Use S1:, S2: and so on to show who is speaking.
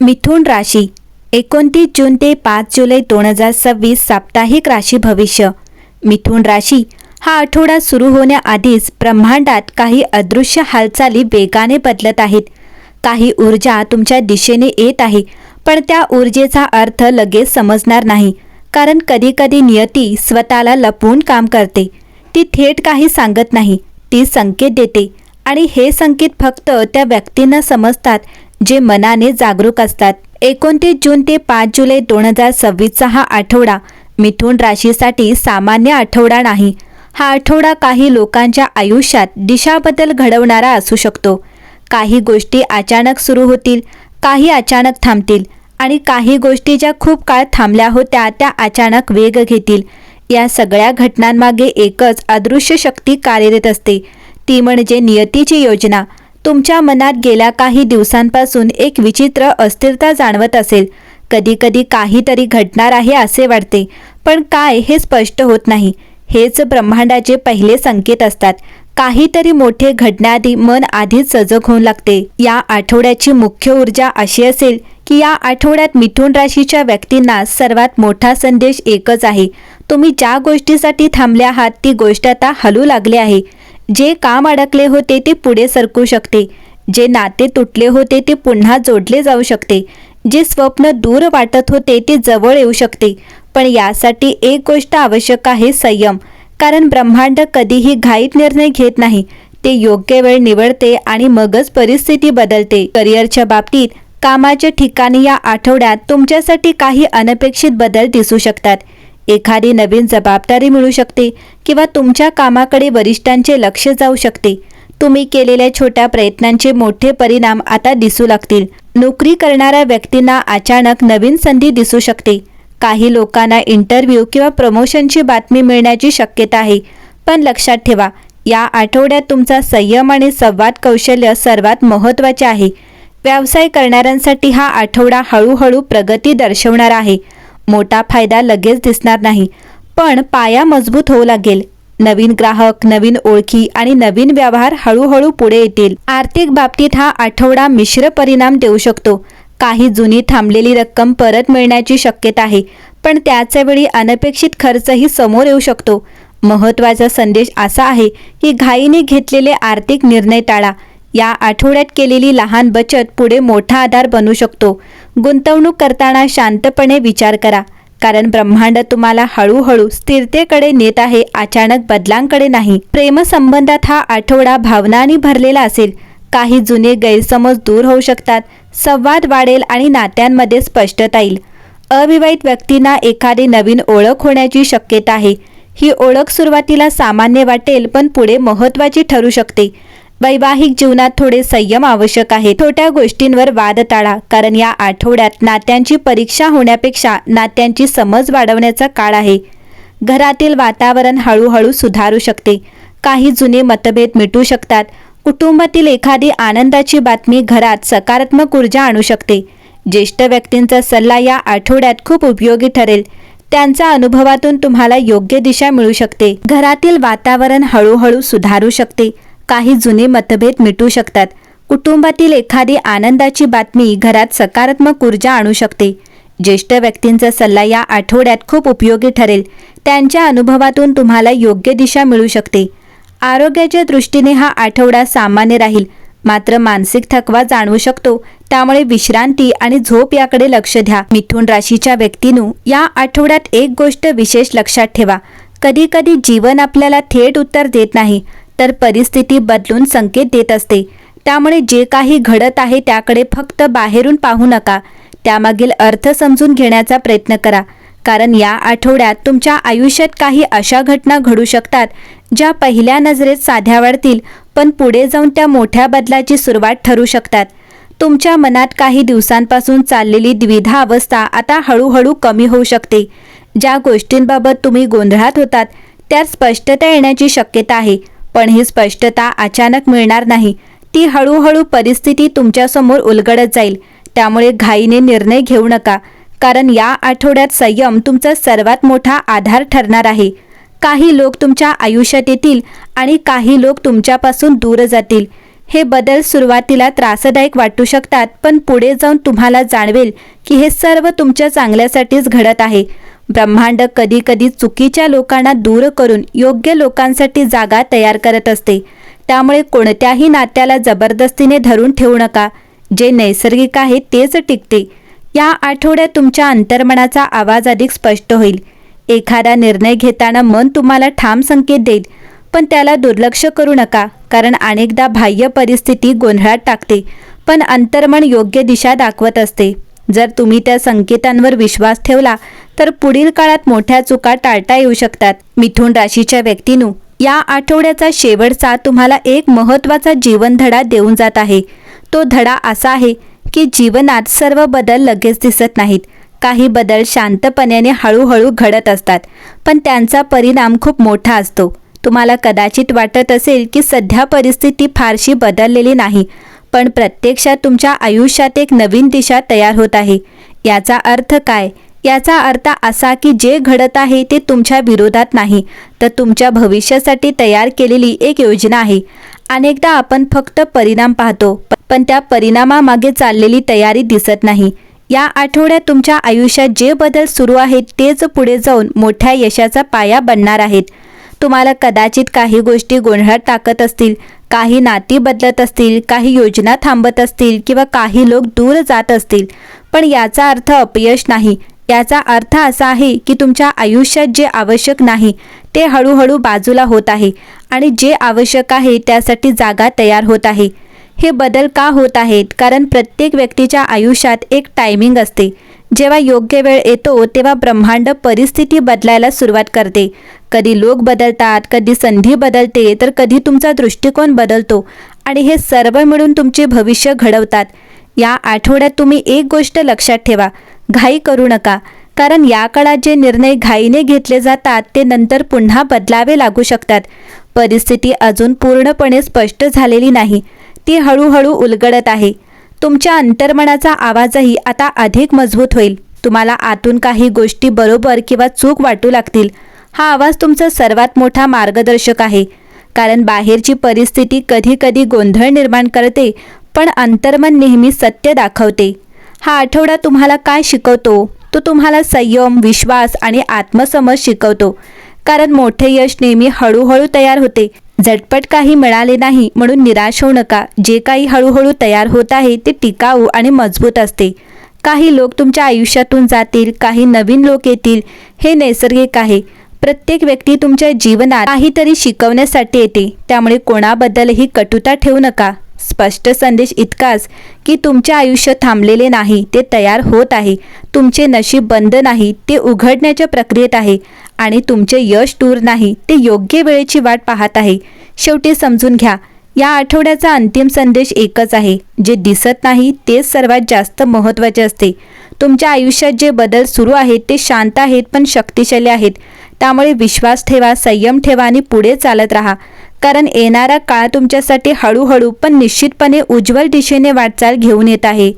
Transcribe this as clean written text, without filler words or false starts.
S1: मिथुन राशी 29 जून ते 5 जुलै 2026 साप्ताहिक राशी भविष्य। मिथुन राशी हा आठवडा सुरू होण्याआधीच ब्रह्मांडात काही अदृश्य हालचाली वेगाने बदलत आहेत। काही ऊर्जा तुमच्या दिशेने येत आहे, पण त्या ऊर्जेचा अर्थ लगेच समजणार नाही, कारण कधीकधी नियती स्वतःला लपवून काम करते। ती थेट काही सांगत नाही, ती संकेत देते, आणि हे संकेत फक्त त्या व्यक्तींना समजतात जे मनाने जागरूक असतात। 29 जून ते 5 जुलै 2026 हा आठवडा मिथुन राशीसाठी सामान्य आठवडा नाही। हा आठवडा काही लोकांच्या आयुष्यात दिशाबदल घडवणारा असू शकतो। काही गोष्टी अचानक सुरू होतील, काही अचानक थांबतील, आणि काही गोष्टी ज्या खूप काळ थांबल्या होत्या त्या अचानक वेग घेतील। या सगळ्या घटनांमागे एकच अदृश्य शक्ती कार्यरत असते, ती म्हणजे नियतीची योजना। तुमच्या मनात गेल्या काही दिवसांपासून एक विचित्र अस्थिरता जाणवत असेल। कधीकधी काहीतरी घडणार आहे असे वाटते, पण काय हे स्पष्ट होत नाही। हेच ब्रह्मांडाचे पहिले संकेत असतात। काहीतरी मोठे घडण्याआधी मन आधीच सजग होऊन लागते। या आठवड्याची मुख्य ऊर्जा अशी असेल की या आठवड्यात मिथुन राशीच्या व्यक्तींना सर्वात मोठा संदेश एकच आहे, तुम्ही ज्या गोष्टीसाठी थांबले आहात ती गोष्ट आता हलू लागली आहे। जे काम अडकले होते ते पुढे सरकू शकते, जे नाते तुटले होते ते पुन्हा जोडले जाऊ शकते, जे स्वप्न दूर वाटत होते ते जवळ येऊ शकते। पण यासाठी एक गोष्ट आवश्यक आहे, संयम, कारण ब्रह्मांड कधीही घाईत निर्णय घेत नाही। ते योग्य वेळ निवडते आणि मगच परिस्थिती बदलते। करिअरच्या बाबतीत कामाच्या ठिकाणी या आठवड्यात तुमच्यासाठी काही अनपेक्षित बदल दिसू शकतात। एखादी नवीन जबाबदारी मिळू शकते किंवा तुमच्या कामाकडे वरिष्ठांचे लक्ष जाऊ शकते। तुम्ही केलेल्या छोट्या प्रयत्नांचे मोठे परिणाम आता दिसू लागतील। नोकरी करणाऱ्या व्यक्तींना अचानक नवीन संधी दिसू शकते। काही लोकांना इंटरव्ह्यू किंवा प्रमोशनची बातमी मिळण्याची शक्यता आहे, पण लक्षात ठेवा, या आठवड्यात तुमचा संयम आणि संवाद कौशल्य सर्वात महत्त्वाचे आहे। व्यवसाय करणाऱ्यांसाठी हा आठवडा हळूहळू प्रगती दर्शवणार आहे। मोठा फायदा लगेच दिसणार नाही, पण पाया मजबूत होऊ लागेल। नवीन ग्राहक, नवीन ओळखी आणि नवीन व्यवहार हळूहळू पुढे येतील। आर्थिक बाबतीत हा आठवडा मिश्र परिणाम देऊ शकतो। काही जुनी थांबलेली रक्कम परत मिळण्याची शक्यता आहे, पण त्याचवेळी अनपेक्षित खर्चही समोर येऊ शकतो। महत्त्वाचा संदेश असा आहे की घाईने घेतलेले आर्थिक निर्णय टाळा। या आठवड्यात केलेली लहान बचत पुढे मोठा आधार बनू शकतो। गुंतवणूक करताना शांतपणे विचार करा, कारण ब्रह्मांड तुम्हाला हळूहळू स्थिरतेकडे नेत आहे, अचानक बदलांकडे नाही। प्रेमसंबंधात हा आठवडा भावनांनी भरलेला असेल। काही जुने गैरसमज दूर होऊ शकतात, संवाद वाढेल आणि नात्यांमध्ये स्पष्टता येईल। अविवाहित व्यक्तींना एखादी नवीन ओळख होण्याची शक्यता आहे। ही ओळख सुरुवातीला सामान्य वाटेल, पण पुढे महत्त्वाची ठरू शकते। वैवाहिक जीवनात थोडे संयम आवश्यक आहे। छोट्या गोष्टींवर वाद टाळा, कारण या आठवड्यात नात्यांची परीक्षा होण्यापेक्षा नात्यांची समज वाढवण्याचा काळ आहे। घरातील वातावरण हळूहळू सुधारू शकते। काही जुने मतभेद मिटू शकतात। कुटुंबातील एखादी आनंदाची बातमी घरात सकारात्मक ऊर्जा आणू शकते। ज्येष्ठ व्यक्तींचा सल्ला या आठवड्यात खूप उपयोगी ठरेल। त्यांच्या अनुभवातून तुम्हाला योग्य दिशा मिळू शकते। घरातील वातावरण हळूहळू सुधारू शकते। काही जुने मतभेद मिटू शकतात। कुटुंबातील एखादी आनंदाची बातमी घरात सकारात्मक ऊर्जा आणू शकते। ज्येष्ठ व्यक्तींचा सल्ला या आठवड्यात खूप उपयोगी ठरेल। त्यांच्या अनुभवातून तुम्हाला योग्य दिशा मिळू शकते। आरोग्याच्या दृष्टीने हा आठवडा सामान्य राहील, मात्र मानसिक थकवा जाणवू शकतो, त्यामुळे विश्रांती आणि झोप याकडे लक्ष द्या। मिथुन राशीच्या व्यक्तींनो, या आठवड्यात एक गोष्ट विशेष लक्षात ठेवा, कधीकधी जीवन आपल्याला थेट उत्तर देत नाही, तर परिस्थिती बदलून संकेत देत असते। त्यामुळे जे काही घडत आहे त्याकडे फक्त बाहेरून पाहू नका, त्यामागील अर्थ समजून घेण्याचा प्रयत्न करा, कारण या आठवड्यात तुमच्या आयुष्यात काही अशा घटना घडू शकतात ज्या पहिल्या नजरेत साध्या वाटतील, पण पुढे जाऊन त्या मोठ्या बदलाची सुरुवात ठरू शकतात। तुमच्या मनात काही दिवसांपासून चाललेली द्विधा अवस्था आता हळूहळू कमी होऊ शकते। ज्या गोष्टींबाबत तुम्ही गोंधळात होतात त्यात स्पष्टता येण्याची शक्यता आहे, पण ही स्पष्टता अचानक मिळणार नाही। ती हळूहळू परिस्थिती तुमच्यासमोर उलगडत जाईल। त्यामुळे घाईने निर्णय घेऊ नका, कारण या आठवड्यात संयम तुमचा सर्वात मोठा आधार ठरणार आहे। काही लोक तुमच्या आयुष्यात येतील आणि काही लोक तुमच्यापासून दूर जातील। हे बदल सुरुवातीला त्रासदायक वाटू शकतात, पण पुढे जाऊन तुम्हाला जाणवेल की हे सर्व तुमच्या चांगल्यासाठीच घडत आहे. ब्रह्मांड कधी कधी चुकीच्या लोकांना दूर करून योग्य लोकांसाठी जागा तयार करत असते. त्यामुळे कोणत्याही नात्याला जबरदस्तीने धरून ठेवू नका. जे नैसर्गिक आहे तेच टिकते. या आठवड्यात तुमच्या अंतर्मनाचा आवाज अधिक स्पष्ट होईल. एखादा निर्णय घेताना मन तुम्हाला ठाम संकेत देईल, पण त्याला दुर्लक्ष करू नका, कारण अनेकदा बाह्य परिस्थिती गोंधळात टाकते, पण अंतर्मन योग्य दिशा दाखवत असते. जर तुम्ही त्या संकेतांवर विश्वास ठेवला तर पुढील काळात मोठ्या चुका टाळता येऊ शकतात. मिथुन राशीच्या व्यक्तींनो, या आठवड्याचा शेवटचा तुम्हाला एक महत्त्वाचा जीवनधडा देऊन जात आहे. तो धडा असा आहे की जीवनात सर्व बदल लगेच दिसत नाहीत. काही बदल शांतपणाने हळूहळू घडत असतात, पण त्यांचा परिणाम खूप मोठा असतो. तुम्हाला कदाचित वाटत असेल की सध्या परिस्थिती फारशी बदललेली नाही, पण प्रत्यक्षात तुमच्या आयुष्यात एक नवीन दिशा तयार होत आहे. याचा अर्थ काय? याचा अर्थ असा की जे घडत आहे ते तुमच्या विरोधात नाही, तर तुमच्या भविष्यासाठी तयार केलेली एक योजना आहे. अनेकदा आपण फक्त परिणाम पाहतो, पण त्या परिणामामागे चाललेली तयारी दिसत नाही. या आठवड्यात तुमच्या आयुष्यात जे बदल सुरू आहेत तेच पुढे जाऊन मोठ्या यशाचा पाया बनणार आहेत. तुम्हाला कदाचित काही गोष्टी गोंधळात टाकत असतील, काही नाती बदलत असतील, काही योजना थांबत असतील किंवा काही लोक दूर जात असतील, पण याचा अर्थ अपयश नाही. याचा अर्थ असा आहे की तुमच्या आयुष्यात जे आवश्यक नाही ते हळूहळू बाजूला होत आहे आणि जे आवश्यक आहे त्यासाठी जागा तयार होत आहे. हे बदल का होत आहेत? कारण प्रत्येक व्यक्तीच्या आयुष्यात एक टायमिंग असते. जेव्हा योग्य वेळ येतो तेव्हा ब्रह्मांड परिस्थिती बदलायला सुरुवात करते. कधी लोक बदलतात, कधी संधी बदलते, तर कधी तुमचा दृष्टिकोन बदलतो आणि हे सर्व मिळून तुमचे भविष्य घडवतात. या आठवड्यात तुम्ही एक गोष्ट लक्षात ठेवा, घाई करू नका, कारण या काळात जे निर्णय घाईने घेतले जातात ते नंतर पुन्हा बदलावे लागू शकतात. परिस्थिती अजून पूर्णपणे स्पष्ट झालेली नाही, ती हळूहळू उलगडत आहे. तुमच्या अंतर्मनाचा आवाजही आता अधिक मजबूत होईल. तुम्हाला आतून काही गोष्टी बरोबर किंवा चूक वाटू लागतील. हा आवाज तुमचा सर्वात मोठा मार्गदर्शक आहे, कारण बाहेरची परिस्थिती कधी कधी गोंधळ निर्माण करते, पण अंतर्मन नेहमी सत्य दाखवते. हा आठवडा तुम्हाला काय शिकवतो? तो तुम्हाला संयम, विश्वास आणि आत्मसमज शिकवतो, कारण मोठे यश नेहमी हळूहळू तयार होते. झटपट काही मिळाले नाही म्हणून निराश होऊ नका. जे काही हळूहळू तयार होत आहे ते टिकाऊ आणि मजबूत असते. काही लोक तुमच्या आयुष्यातून जातील, काही नवीन लोक येतील, हे नैसर्गिक आहे. प्रत्येक व्यक्ती तुमच्या जीवनात काहीतरी शिकवण्यासाठी येते, त्यामुळे कोणाबद्दलही कटुता ठेवू नका. स्पष्ट संदेश इतकाच की तुमचे आयुष्य थांबलेले नाही, ते तयार होत आहे. तुमचे नशीब बंद नाही, ते उघडण्याच्या प्रक्रियेत आहे आणि तुमचे यश दूर नाही, ते योग्य वेळेची वाट पाहत आहे. शेवटी समजून घ्या, या आठवड्याचा अंतिम संदेश एकच आहे, जे दिसत नाही तेच सर्वात जास्त महत्त्वाचे असते. तुमच्या आयुष्यात जे बदल सुरू आहेत ते शांत आहेत पण शक्तिशाली आहेत. त्यामुळे विश्वास ठेवा, संयम ठेवा आणि पुढे चालत राहा, कारण येणारा काळ तुमच्यासाठी हळूहळू पण निश्चितपणे उज्ज्वल दिशेने वाटचाल घेऊन येत आहे.